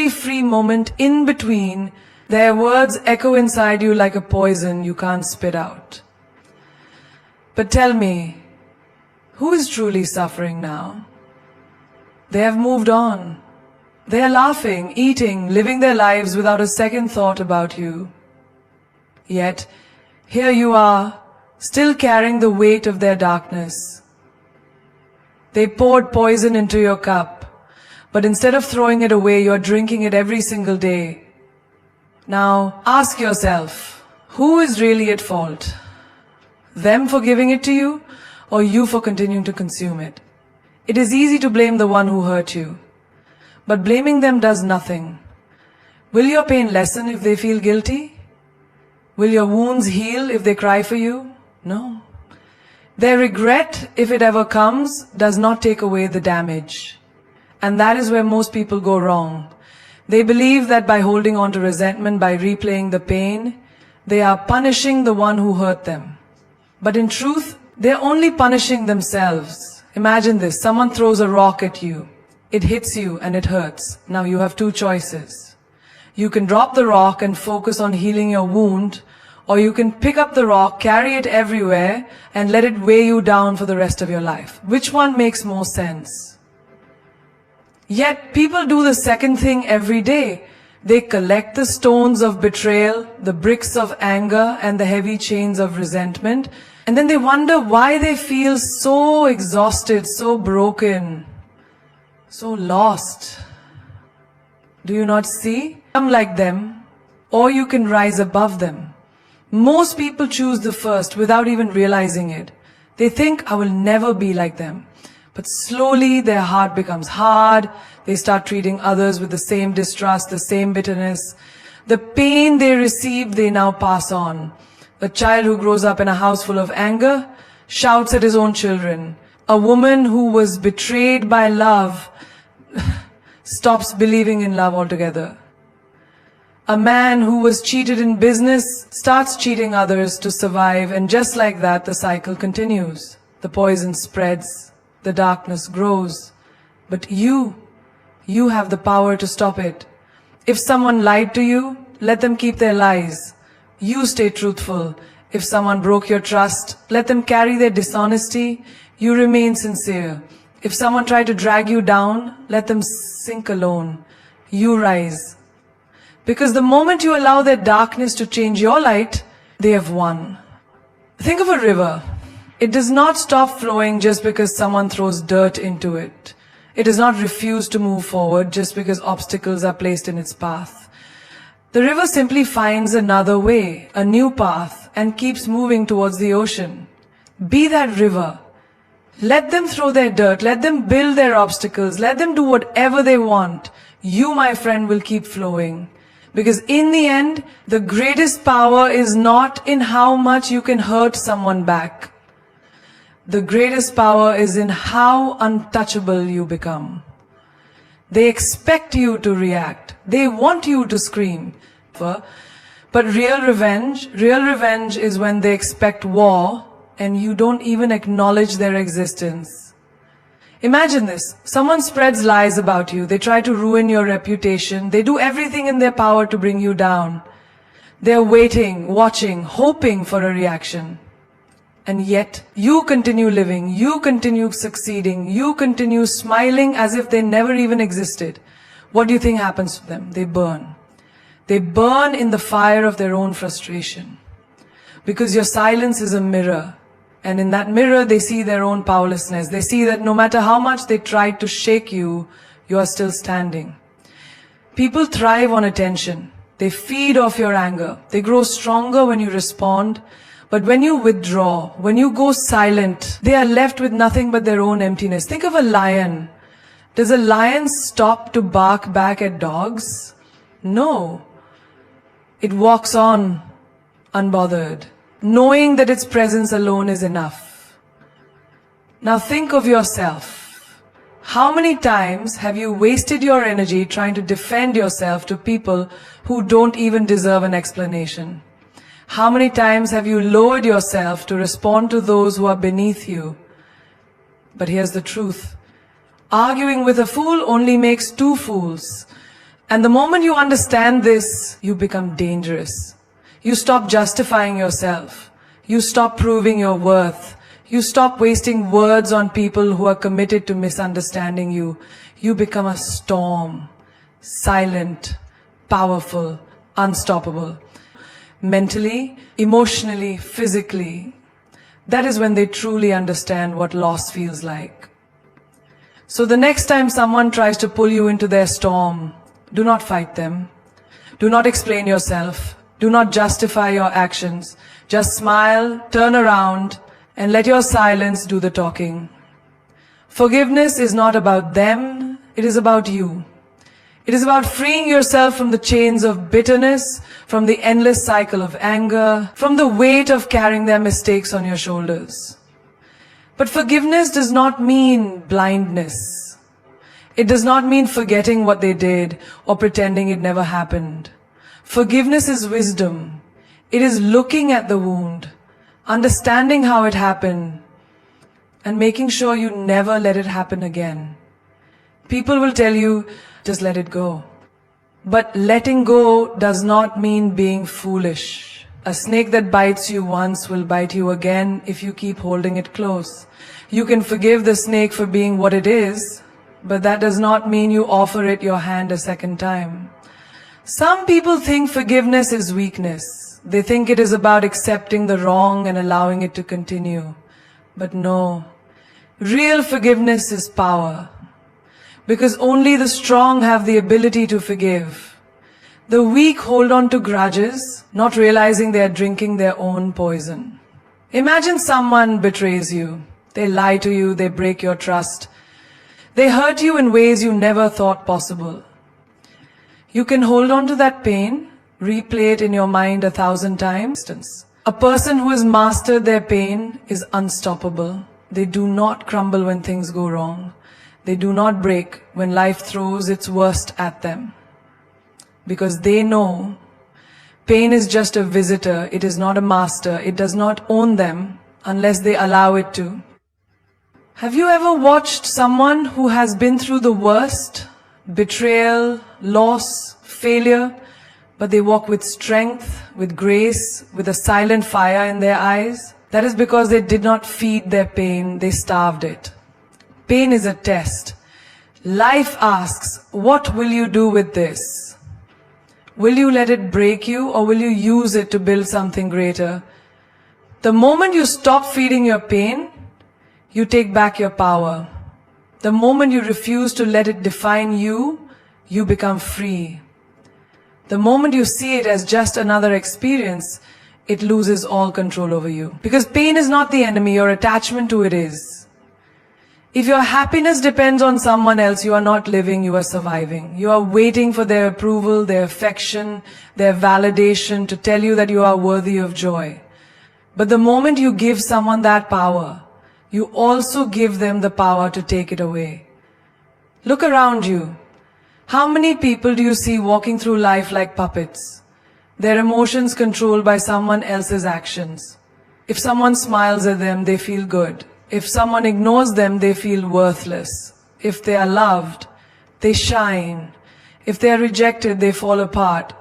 every free moment in between, their words echo inside you like a poison you can't spit out. But tell me, who is truly suffering now? They have moved on. They are laughing, eating, living their lives without a second thought about you. Yet, here you are, still carrying the weight of their darkness. They poured poison into your cup, but instead of throwing it away, you're drinking it every single day. Now, ask yourself, who is really at fault? Them for giving it to you, or you for continuing to consume it? It is easy to blame the one who hurt you, but blaming them does nothing. Will your pain lessen if they feel guilty? Will your wounds heal if they cry for you? No. Their regret, if it ever comes, does not take away the damage. And that is where most people go wrong. They believe that by holding on to resentment, by replaying the pain, they are punishing the one who hurt them. But in truth, they're only punishing themselves. Imagine this, someone throws a rock at you. It hits you and it hurts. Now you have two choices. You can drop the rock and focus on healing your wound, or you can pick up the rock, carry it everywhere, and let it weigh you down for the rest of your life. Which one makes more sense? Yet people do the second thing every day. They collect the stones of betrayal, the bricks of anger, and the heavy chains of resentment, and then they wonder why they feel so exhausted, so broken, so lost. Do you not see? Become like them, or you can rise above them. Most people choose the first without even realizing it. They think, I will never be like them. But slowly their heart becomes hard. They start treating others with the same distrust, the same bitterness. The pain they receive, they now pass on. A child who grows up in a house full of anger shouts at his own children. A woman who was betrayed by love stops believing in love altogether. A man who was cheated in business starts cheating others to survive, and just like that, the cycle continues. The poison spreads, the darkness grows. But you have the power to stop it. If someone lied to you, let them keep their lies. You stay truthful. If someone broke your trust, let them carry their dishonesty. You remain sincere. If someone tried to drag you down, let them sink alone. You rise. Because the moment you allow their darkness to change your light, they have won. Think of a river. It does not stop flowing just because someone throws dirt into it. It does not refuse to move forward just because obstacles are placed in its path. The river simply finds another way, a new path, and keeps moving towards the ocean. Be that river. Let them throw their dirt, let them build their obstacles, let them do whatever they want. You, my friend, will keep flowing. Because in the end, the greatest power is not in how much you can hurt someone back. The greatest power is in how untouchable you become. They expect you to react. They want you to scream. But real revenge is when they expect war and you don't even acknowledge their existence. Imagine this. Someone spreads lies about you. They try to ruin your reputation. They do everything in their power to bring you down. They're waiting, watching, hoping for a reaction. And yet, you continue living, you continue succeeding, you continue smiling as if they never even existed. What do you think happens to them? They burn. They burn in the fire of their own frustration. Because your silence is a mirror. And in that mirror, they see their own powerlessness. They see that no matter how much they tried to shake you, you are still standing. People thrive on attention. They feed off your anger. They grow stronger when you respond. But when you withdraw, when you go silent, they are left with nothing but their own emptiness. Think of a lion. Does a lion stop to bark back at dogs? No. It walks on, unbothered, knowing that its presence alone is enough. Now think of yourself. How many times have you wasted your energy trying to defend yourself to people who don't even deserve an explanation? How many times have you lowered yourself to respond to those who are beneath you? But here's the truth. Arguing with a fool only makes two fools. And the moment you understand this, you become dangerous. You stop justifying yourself. You stop proving your worth. You stop wasting words on people who are committed to misunderstanding you. You become a storm, silent, powerful, unstoppable. Mentally, emotionally, physically. That is when they truly understand what loss feels like. So the next time someone tries to pull you into their storm, do not fight them. Do not explain yourself. Do not justify your actions. Just smile, turn around, and let your silence do the talking. Forgiveness is not about them, it is about you. It is about freeing yourself from the chains of bitterness, from the endless cycle of anger, from the weight of carrying their mistakes on your shoulders. But forgiveness does not mean blindness. It does not mean forgetting what they did or pretending it never happened. Forgiveness is wisdom. It is looking at the wound, understanding how it happened, and making sure you never let it happen again. People will tell you, just let it go. But letting go does not mean being foolish. A snake that bites you once will bite you again if you keep holding it close. You can forgive the snake for being what it is, but that does not mean you offer it your hand a second time. Some people think forgiveness is weakness. They think it is about accepting the wrong and allowing it to continue. But no, real forgiveness is power. Because only the strong have the ability to forgive. The weak hold on to grudges, not realizing they are drinking their own poison. Imagine someone betrays you. They lie to you, they break your trust. They hurt you in ways you never thought possible. You can hold on to that pain, replay it in your mind 1,000 times. A person who has mastered their pain is unstoppable. They do not crumble when things go wrong. They do not break when life throws its worst at them. Because they know pain is just a visitor, it is not a master, it does not own them unless they allow it to. Have you ever watched someone who has been through the worst, betrayal, loss, failure, but they walk with strength, with grace, with a silent fire in their eyes? That is because they did not feed their pain, they starved it. Pain is a test. Life asks, what will you do with this? Will you let it break you or will you use it to build something greater? The moment you stop feeding your pain, you take back your power. The moment you refuse to let it define you, you become free. The moment you see it as just another experience, it loses all control over you. Because pain is not the enemy, your attachment to it is. If your happiness depends on someone else, you are not living, you are surviving. You are waiting for their approval, their affection, their validation to tell you that you are worthy of joy. But the moment you give someone that power, you also give them the power to take it away. Look around you. How many people do you see walking through life like puppets? Their emotions controlled by someone else's actions. If someone smiles at them, they feel good. If someone ignores them, they feel worthless. If they are loved, they shine. If they are rejected, they fall apart.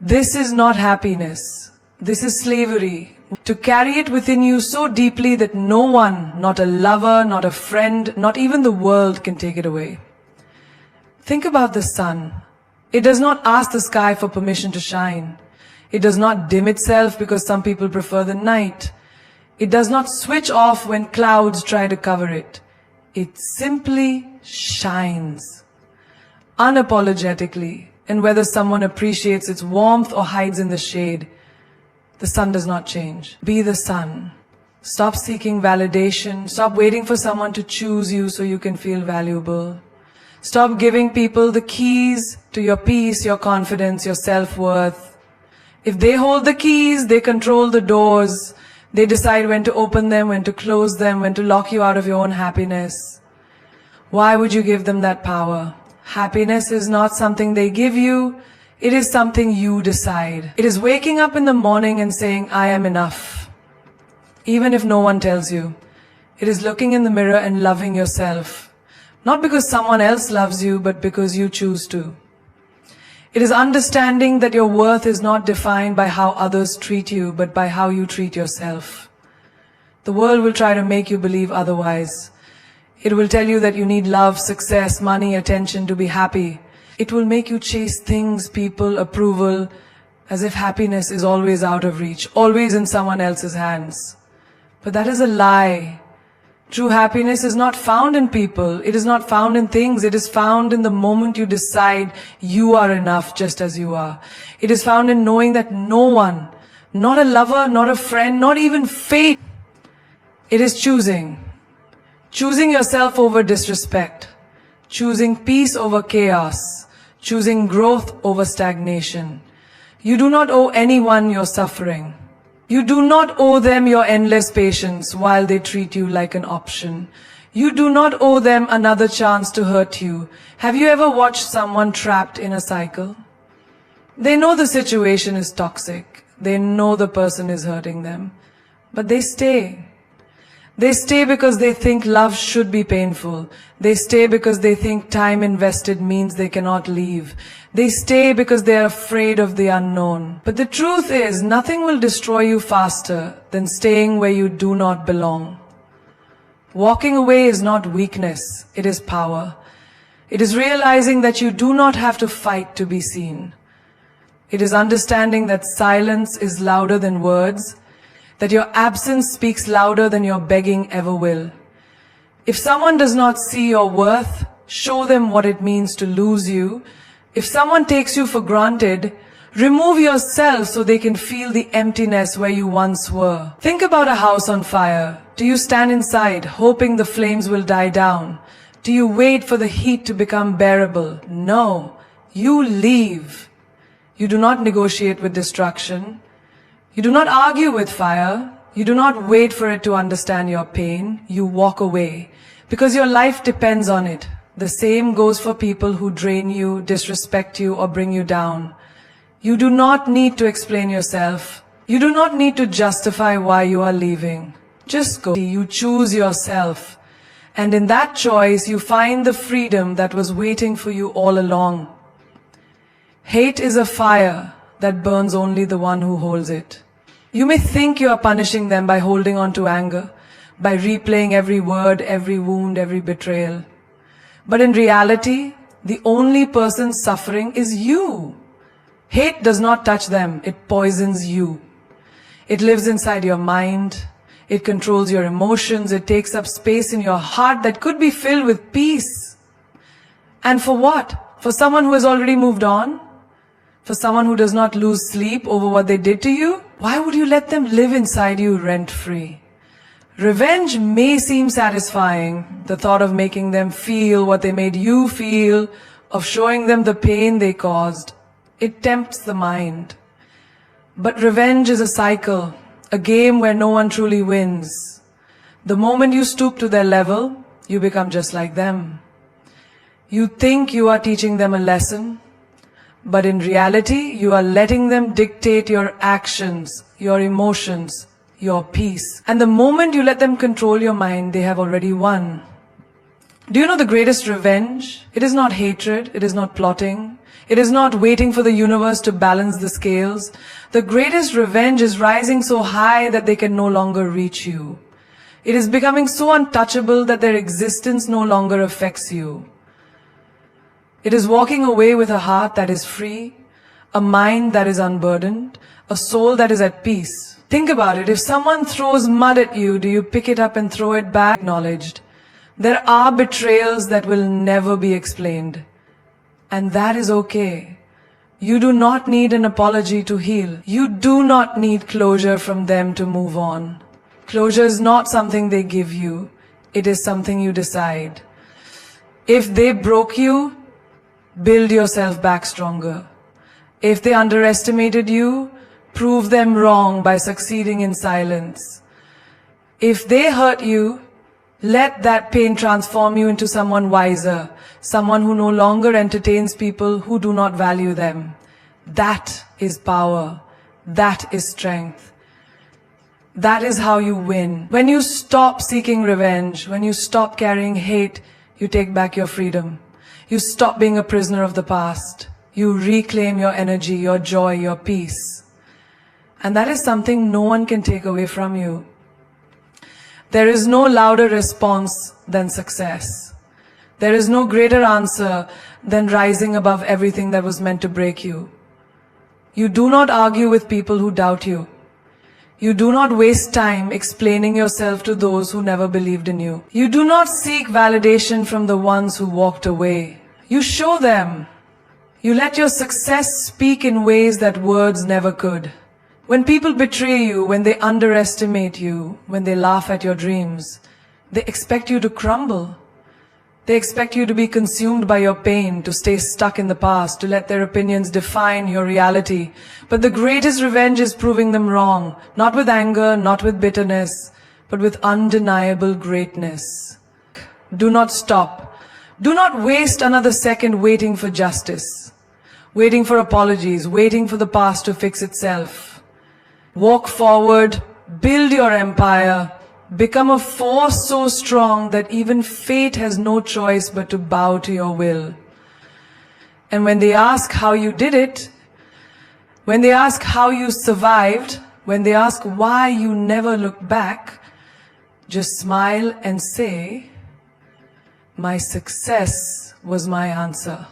This is not happiness. This is slavery. To carry it within you so deeply that no one, not a lover, not a friend, not even the world can take it away. Think about the sun. It does not ask the sky for permission to shine. It does not dim itself because some people prefer the night. It does not switch off when clouds try to cover it. It simply shines. Unapologetically. And whether someone appreciates its warmth or hides in the shade, the sun does not change. Be the sun. Stop seeking validation. Stop waiting for someone to choose you so you can feel valuable. Stop giving people the keys to your peace, your confidence, your self-worth. If they hold the keys, they control the doors. They decide when to open them, when to close them, when to lock you out of your own happiness. Why would you give them that power? Happiness is not something they give you. It is something you decide. It is waking up in the morning and saying, I am enough. Even if no one tells you. It is looking in the mirror and loving yourself. Not because someone else loves you, but because you choose to. It is understanding that your worth is not defined by how others treat you, but by how you treat yourself. The world will try to make you believe otherwise. It will tell you that you need love, success, money, attention to be happy. It will make you chase things, people, approval, as if happiness is always out of reach, always in someone else's hands. But that is a lie. True happiness is not found in people. It is not found in things. It is found in the moment you decide you are enough just as you are. It is found in knowing that no one, not a lover, not a friend, not even fate. It is choosing. Choosing yourself over disrespect. Choosing peace over chaos. Choosing growth over stagnation. You do not owe anyone your suffering. You do not owe them your endless patience while they treat you like an option. You do not owe them another chance to hurt you. Have you ever watched someone trapped in a cycle? They know the situation is toxic. They know the person is hurting them. But they stay. They stay because they think love should be painful. They stay because they think time invested means they cannot leave. They stay because they are afraid of the unknown. But the truth is, nothing will destroy you faster than staying where you do not belong. Walking away is not weakness, it is power. It is realizing that you do not have to fight to be seen. It is understanding that silence is louder than words, that your absence speaks louder than your begging ever will. If someone does not see your worth, show them what it means to lose you. If someone takes you for granted, remove yourself so they can feel the emptiness where you once were. Think about a house on fire. Do you stand inside, hoping the flames will die down? Do you wait for the heat to become bearable? No, you leave. You do not negotiate with destruction. You do not argue with fire. You do not wait for it to understand your pain. You walk away because your life depends on it. The same goes for people who drain you, disrespect you, or bring you down. You do not need to explain yourself. You do not need to justify why you are leaving. Just go. You choose yourself. And in that choice, you find the freedom that was waiting for you all along. Hate is a fire that burns only the one who holds it. You may think you are punishing them by holding on to anger, by replaying every word, every wound, every betrayal. But in reality, the only person suffering is you. Hate does not touch them, it poisons you. It lives inside your mind, it controls your emotions, it takes up space in your heart that could be filled with peace. And for what? For someone who has already moved on? For someone who does not lose sleep over what they did to you? Why would you let them live inside you rent-free? Revenge may seem satisfying, the thought of making them feel what they made you feel, of showing them the pain they caused. It tempts the mind. But revenge is a cycle, a game where no one truly wins. The moment you stoop to their level, you become just like them. You think you are teaching them a lesson, but in reality, you are letting them dictate your actions, your emotions, your peace. And the moment you let them control your mind, they have already won. Do you know the greatest revenge? It is not hatred, it is not plotting, it is not waiting for the universe to balance the scales. The greatest revenge is rising so high that they can no longer reach you. It is becoming so untouchable that their existence no longer affects you. It is walking away with a heart that is free, a mind that is unburdened, a soul that is at peace. Think about it. If someone throws mud at you, do you pick it up and throw it back? Acknowledged. There are betrayals that will never be explained. And that is okay. You do not need an apology to heal. You do not need closure from them to move on. Closure is not something they give you. It is something you decide. If they broke you, build yourself back stronger. If they underestimated you, prove them wrong by succeeding in silence. If they hurt you, let that pain transform you into someone wiser, someone who no longer entertains people who do not value them. That is power. That is strength. That is how you win. When you stop seeking revenge, when you stop carrying hate, you take back your freedom. You stop being a prisoner of the past. you reclaim your energy, your joy, your peace. And that is something no one can take away from you. There is no louder response than success. There is no greater answer than rising above everything that was meant to break you. You do not argue with people who doubt you. You do not waste time explaining yourself to those who never believed in you. You do not seek validation from the ones who walked away. You show them. You let your success speak in ways that words never could. When people betray you, when they underestimate you, when they laugh at your dreams, they expect you to crumble. They expect you to be consumed by your pain, to stay stuck in the past, to let their opinions define your reality. But the greatest revenge is proving them wrong, not with anger, not with bitterness, but with undeniable greatness. Do not stop. Do not waste another second waiting for justice, waiting for apologies, waiting for the past to fix itself. Walk forward, build your empire, become a force so strong that even fate has no choice but to bow to your will. And when they ask how you did it, when they ask how you survived, when they ask why you never looked back, just smile and say, "My success was my answer."